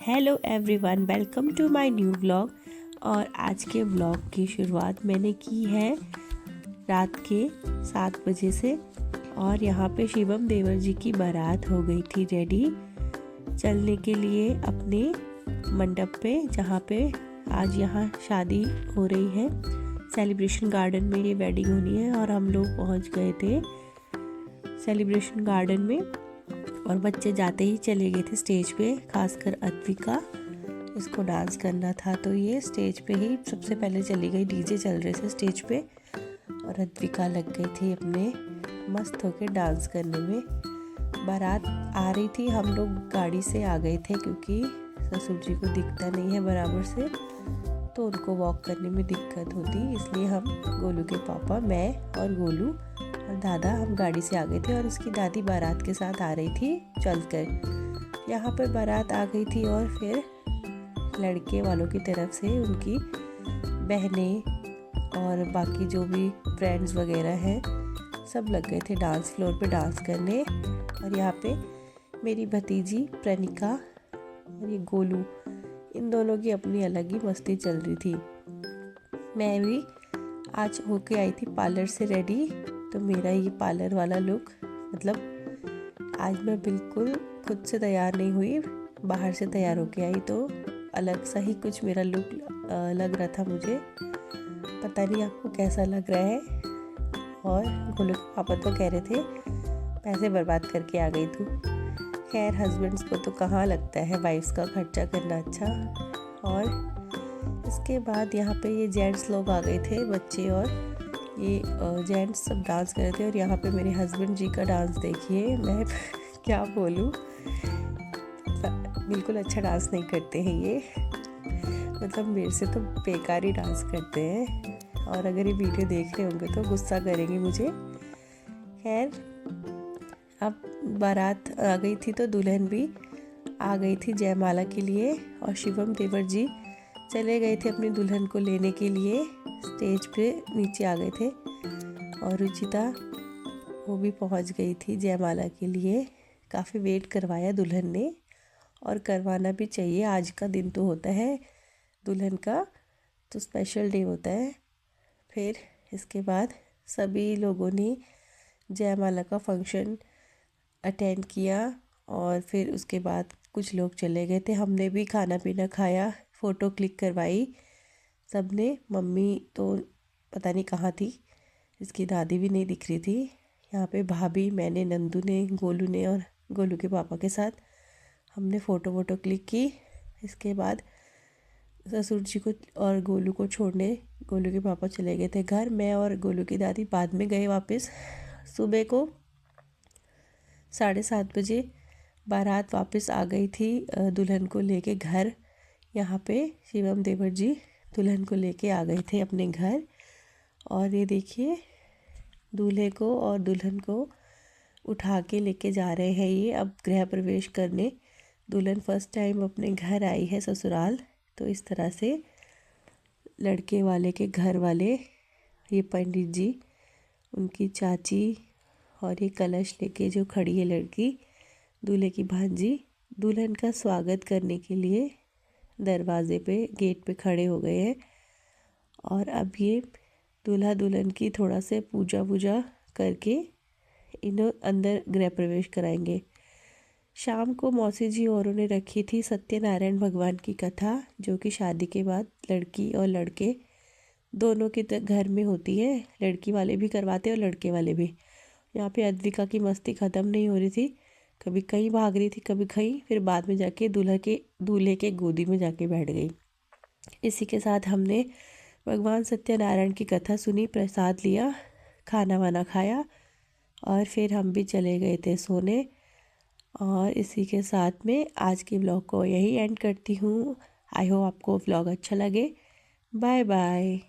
Hello everyone, welcome to my new vlog. और आज के व्लॉग की शुरुआत मैंने की है रात के 7 बजे से। और यहाँ पे शिवम देवर जी की बारात हो गई थी रेडी चलने के लिए अपने मंडप पे, जहाँ पे आज यहाँ शादी हो रही है। सेलिब्रेशन गार्डन में ये वेडिंग होनी है और हम लोग पहुँच गए थे सेलिब्रेशन गार्डन में। और बच्चे जाते ही चले गए थे स्टेज पे, खासकर अद्विका, इसको डांस करना था तो ये स्टेज पे ही सबसे पहले चली गई। डीजे चल रहे थे स्टेज पे और अद्विका लग गई थी अपने मस्त होके डांस करने में। बारात आ रही थी, हम लोग गाड़ी से आ गए थे क्योंकि ससुर जी को दिखता नहीं है बराबर से, तो उनको वॉक करने में दिक्कत होती, इसलिए हम गोलू के पापा, मैं और गोलू और दादा हम गाड़ी से आ गए थे। और उसकी दादी बारात के साथ आ रही थी चलकर। यहाँ पर बारात आ गई थी और फिर लड़के वालों की तरफ से उनकी बहनें और बाकी जो भी फ्रेंड्स वगैरह हैं सब लग गए थे डांस फ्लोर पे डांस करने। और यहाँ पे मेरी भतीजी प्रणिका और ये गोलू, इन दोनों की अपनी अलग ही मस्ती चल रही थी। मैं भी आज होके आई थी पार्लर से रेडी, तो मेरा ये पार्लर वाला लुक, मतलब आज मैं बिल्कुल खुद से तैयार नहीं हुई, बाहर से तैयार होके आई, तो अलग सा ही कुछ मेरा लुक लग रहा था मुझे। पता नहीं आपको कैसा लग रहा है। और गोलू के पापा तो कह रहे थे पैसे बर्बाद करके आ गई तू। खैर, हस्बैंड्स को तो कहाँ लगता है वाइफ्स का खर्चा करना अच्छा। और इसके बाद यहाँ पे ये जेंट्स लोग आ गए थे, बच्चे और ये जेंट्स सब डांस कर रहे थे। और यहाँ पे मेरे हस्बैंड जी का डांस देखिए, मैं क्या बोलूँ, बिल्कुल अच्छा डांस नहीं करते हैं ये, मतलब मेरे से तो बेकार ही डांस करते हैं। और अगर ये वीडियो देख रहे होंगे तो गुस्सा करेंगे मुझे। खैर, अब बारात आ गई थी तो दुल्हन भी आ गई थी जयमाला के लिए। और शिवम देवर जी चले गए थे अपनी दुल्हन को लेने के लिए, स्टेज पे नीचे आ गए थे। और रुचिता वो भी पहुंच गई थी जयमाला के लिए। काफ़ी वेट करवाया दुल्हन ने, और करवाना भी चाहिए, आज का दिन तो होता है दुल्हन का, तो स्पेशल डे होता है। फिर इसके बाद सभी लोगों ने जयमाला का फंक्शन अटेंड किया। और फिर उसके बाद कुछ लोग चले गए थे, हमने भी खाना पीना खाया, फ़ोटो क्लिक करवाई सबने। मम्मी तो पता नहीं कहाँ थी, इसकी दादी भी नहीं दिख रही थी। यहाँ पे भाभी, मैंने, नंदू ने, गोलू ने और गोलू के पापा के साथ हमने फ़ोटो क्लिक की। इसके बाद ससुर जी को और गोलू को छोड़ने गोलू के पापा चले गए थे घर। मैं और गोलू की दादी बाद में गए वापस। सुबह को 7:30 बजे बारात वापस आ गई थी दुल्हन को लेके घर। यहाँ पे शिवम देवर जी दुल्हन को लेके आ गए थे अपने घर। और ये देखिए, दूल्हे को और दुल्हन को उठा के लेके जा रहे हैं ये अब गृह प्रवेश करने। दुल्हन फर्स्ट टाइम अपने घर आई है ससुराल, तो इस तरह से लड़के वाले के घर वाले, ये पंडित जी, उनकी चाची और ये कलश लेके जो खड़ी है लड़की, दूल्हे की भांजी, दुल्हन का स्वागत करने के लिए दरवाजे पे, गेट पे खड़े हो गए हैं। और अब ये दूल्हा दुल्हन की थोड़ा से पूजा वूजा करके इन्हें अंदर गृह प्रवेश कराएंगे। शाम को मौसी जी औरों ने रखी थी सत्यनारायण भगवान की कथा, जो कि शादी के बाद लड़की और लड़के दोनों के घर में होती है। लड़की वाले भी करवाते और लड़के वाले भी। यहाँ पे अद्विका की मस्ती ख़त्म नहीं हो रही थी, कभी कहीं भाग रही थी, कभी कहीं, फिर बाद में जाके दूल्हे के गोदी में जाके बैठ गई। इसी के साथ हमने भगवान सत्यनारायण की कथा सुनी, प्रसाद लिया, खाना वाना खाया और फिर हम भी चले गए थे सोने। और इसी के साथ में आज की व्लॉग को यही एंड करती हूँ। आई होप आपको व्लॉग अच्छा लगे। Bye bye.